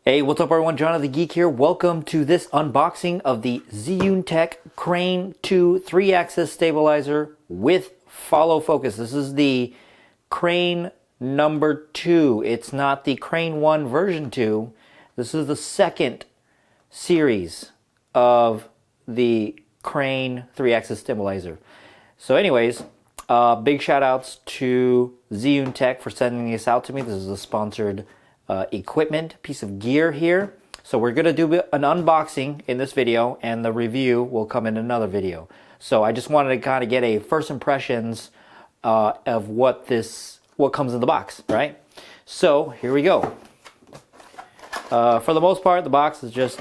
Hey, what's up everyone? Johnny the Geek here. Welcome to this unboxing of the Zhiyun-Tech Crane 2 3-axis stabilizer with follow focus. This is the Crane number 2. It's not the Crane 1 version 2. This is the second series of the Crane 3-axis stabilizer. So anyways, big shout outs to Zhiyun-Tech for sending this out to me. This is a sponsored equipment, piece of gear here. So we're going to do an unboxing in this video, and the review will come in another video. So I just wanted to kind of get a first impressions of what comes in the box, right? So here we go. For the most part, the box is just,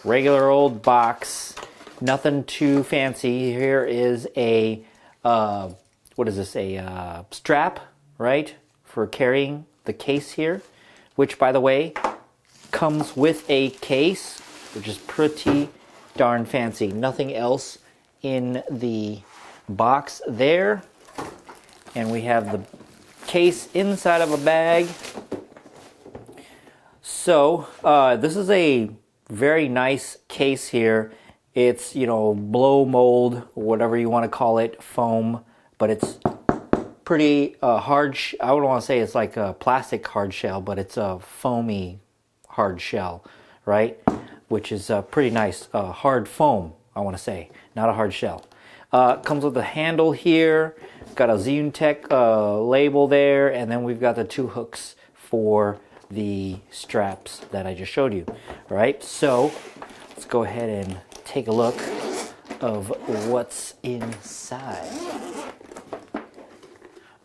regular old box. Nothing too fancy. Here is a, what is this? A strap, right? For carrying the case here, which by the way comes with a case, which is pretty darn fancy. Nothing else in the box there, and we have the case inside of a bag. So this is a very nice case here. It's blow mold, whatever you want to call it, foam, but it's pretty hard. I would want to say it's like a plastic hard shell, but it's a foamy hard shell, right? Which is pretty nice. Hard foam, I want to say, not a hard shell. Comes with a handle here. Got a Zhiyun-Tech label there, and then we've got the two hooks for the straps that I just showed you. All right, so let's go ahead and take a look of what's inside.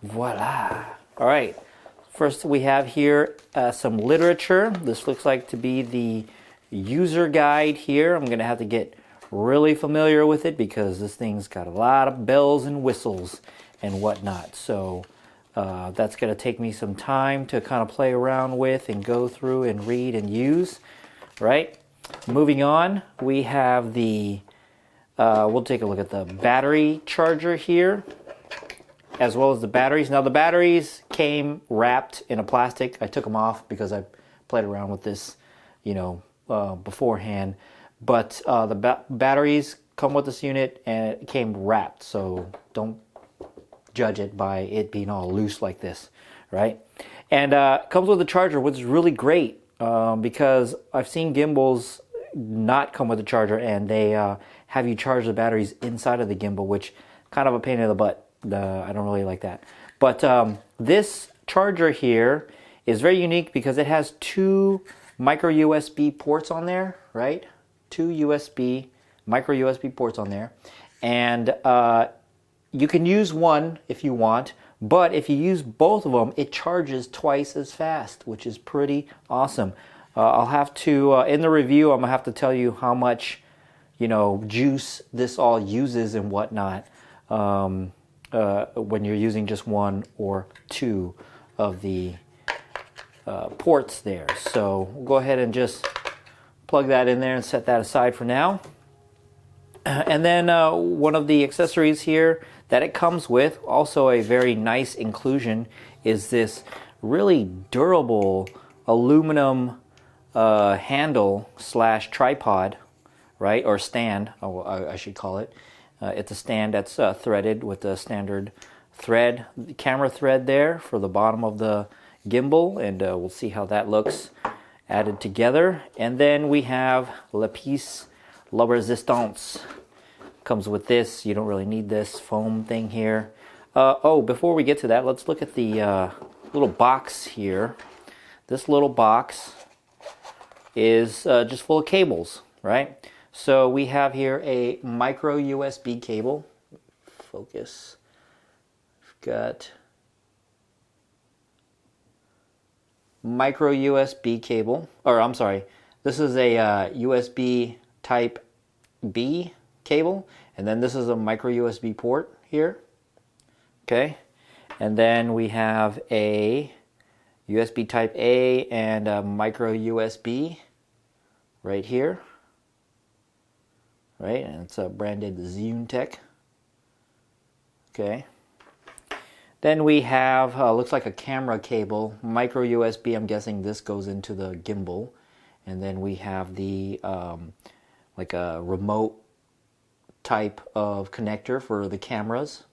Voila. All right. First we have here some literature. This looks like to be the user guide here. I'm going to have to get really familiar with it because this thing's got a lot of bells and whistles and whatnot. So that's going to take me some time to kind of play around with and go through and read and use. Right. Moving on, we have the, we'll take a look at the battery charger here, as well as the batteries. Now the batteries came wrapped in a plastic. I took them off because I played around with this, beforehand. But the batteries come with this unit and it came wrapped. So don't judge it by it being all loose like this, right? And comes with a charger, which is really great because I've seen gimbals not come with a charger, and they have you charge the batteries inside of the gimbal, which kind of a pain in the butt. I don't really like that. But this charger here is very unique because it has two micro USB ports on there, right? Two micro USB ports on there. And you can use one if you want, but if you use both of them, it charges twice as fast, which is pretty awesome. I'll have to, in the review, I'm going to have to tell you how much, juice this all uses and whatnot. When you're using just one or two of the ports there. So we'll go ahead and just plug that in there and set that aside for now. And then one of the accessories here that it comes with, also a very nice inclusion, is this really durable aluminum handle / tripod, right? Or stand, I should call it. It's a stand that's threaded with the standard thread, camera thread there for the bottom of the gimbal, and we'll see how that looks added together. And then we have La Pièce La Résistance. Comes with this. You don't really need this foam thing here. Before we get to that, let's look at the little box here. This little box is just full of cables, right? So we have here a micro USB cable. Focus. We've got micro USB cable. Or I'm sorry, this is a USB type B cable. And then this is a micro USB port here. Okay. And then we have a USB type A and a micro USB right here. Right, and it's branded Zhiyun-Tech. Okay. Then we have, looks like a camera cable, micro USB. I'm guessing this goes into the gimbal. And then we have the, like a remote type of connector for the cameras.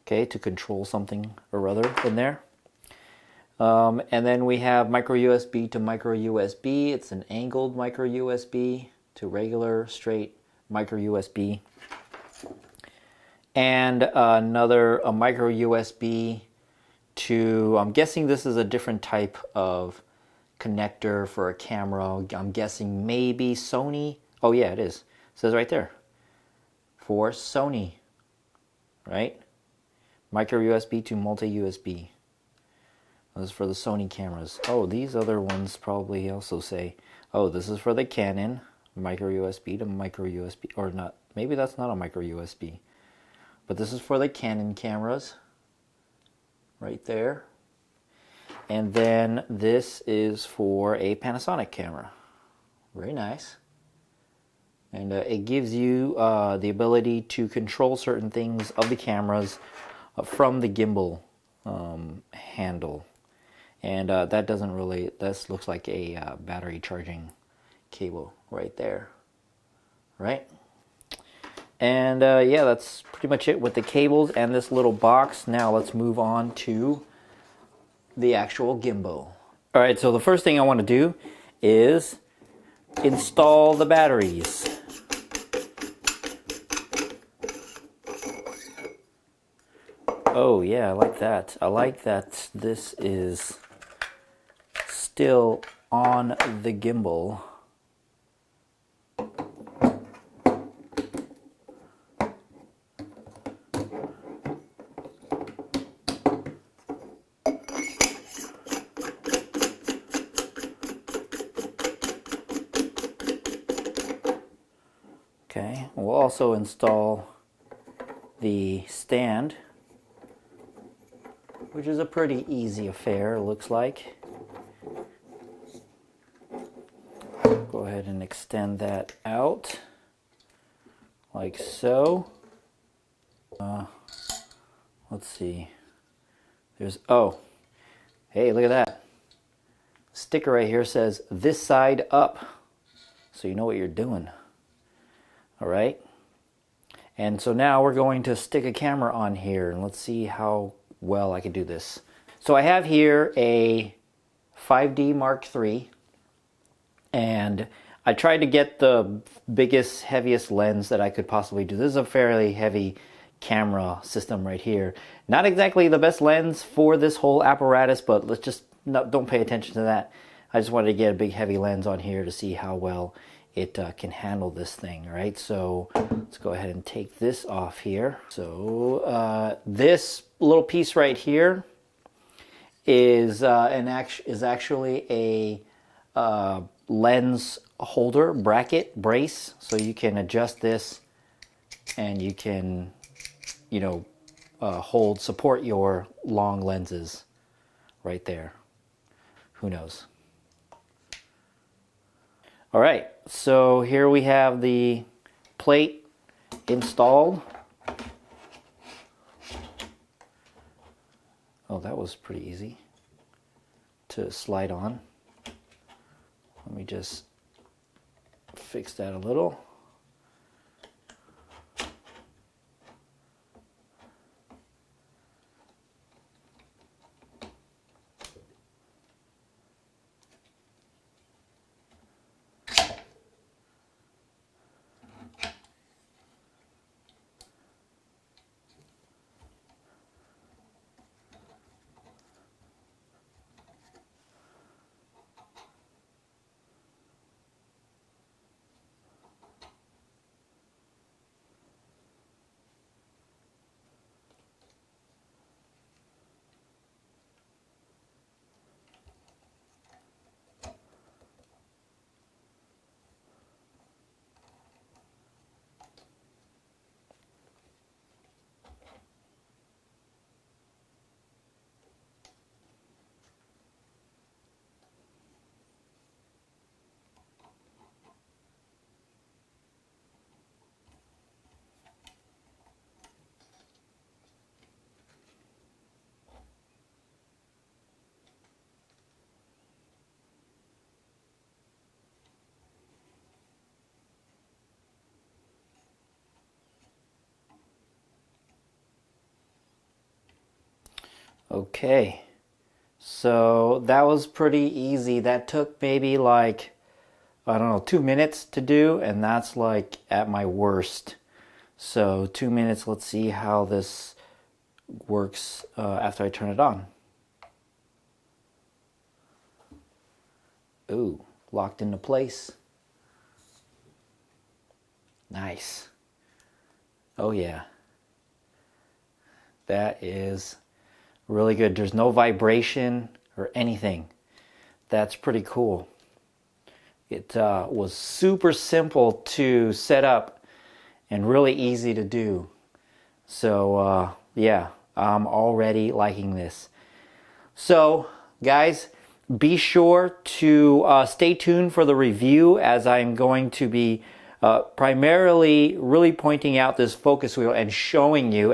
Okay, to control something or other in there. And then we have micro USB to micro USB. It's an angled micro USB to regular straight micro USB. And a micro USB to, I'm guessing this is a different type of connector for a camera. I'm guessing maybe Sony. Oh yeah, it is. It says right there. For Sony, right? Micro USB to multi-USB. This is for the Sony cameras. Oh, these other ones probably also say, oh, this is for the Canon, micro USB to micro USB, or not, maybe that's not a micro USB. But this is for the Canon cameras, right there. And then this is for a Panasonic camera. Very nice. And it gives you the ability to control certain things of the cameras from the gimbal handle. And that doesn't really, this looks like a battery charging cable right there, right? And yeah, that's pretty much it with the cables and this little box. Now let's move on to the actual gimbal. All right, so the first thing I want to do is install the batteries. Oh yeah, I like that. I like that this is still on the gimbal. Okay, we'll also install the stand, which is a pretty easy affair, it looks like. Go ahead and extend that out, like so. Let's see. There's, oh, hey, look at that. Sticker right here says, this side up. So you know what you're doing. All right. And so now we're going to stick a camera on here, and let's see how well I can do this. So I have here a 5D Mark III, and I tried to get the biggest, heaviest lens that I could possibly do. This is a fairly heavy camera system right here. Not exactly the best lens for this whole apparatus, but let's just don't pay attention to that. I just wanted to get a big heavy lens on here to see how well it can handle this thing, right? So let's go ahead and take this off here. So this little piece right here is actually a lens holder brace. So you can adjust this, and you can, you know, support your long lenses right there. Who knows? All right, so here we have the plate installed. Oh, that was pretty easy to slide on. Let me just fix that a little. Okay, so that was pretty easy. That took maybe like, I don't know, 2 minutes to do, and that's like at my worst. So 2 minutes, let's see how this works after I turn it on. Ooh, locked into place. Nice. Oh yeah. That is really good. There's no vibration or anything. That's pretty cool. It was super simple to set up and really easy to do. So yeah, I'm already liking this. So guys, be sure to stay tuned for the review, as I'm going to be primarily really pointing out this focus wheel and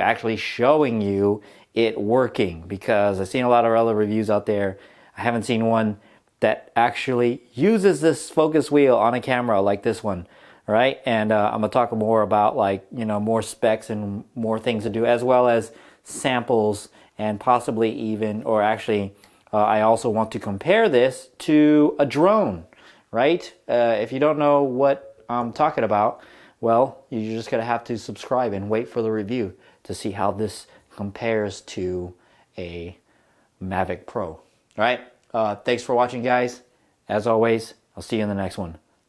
actually showing you it working, because I've seen a lot of other reviews out there. I haven't seen one that actually uses this focus wheel on a camera like this one, right? And I'm gonna talk more about, like, you know, more specs and more things to do, as well as samples, and possibly even, or actually I also want to compare this to a drone, right? If you don't know what I'm talking about, well, you're just gonna have to subscribe and wait for the review to see how this compares to a Mavic Pro. All right, thanks for watching, guys. As always, I'll see you in the next one.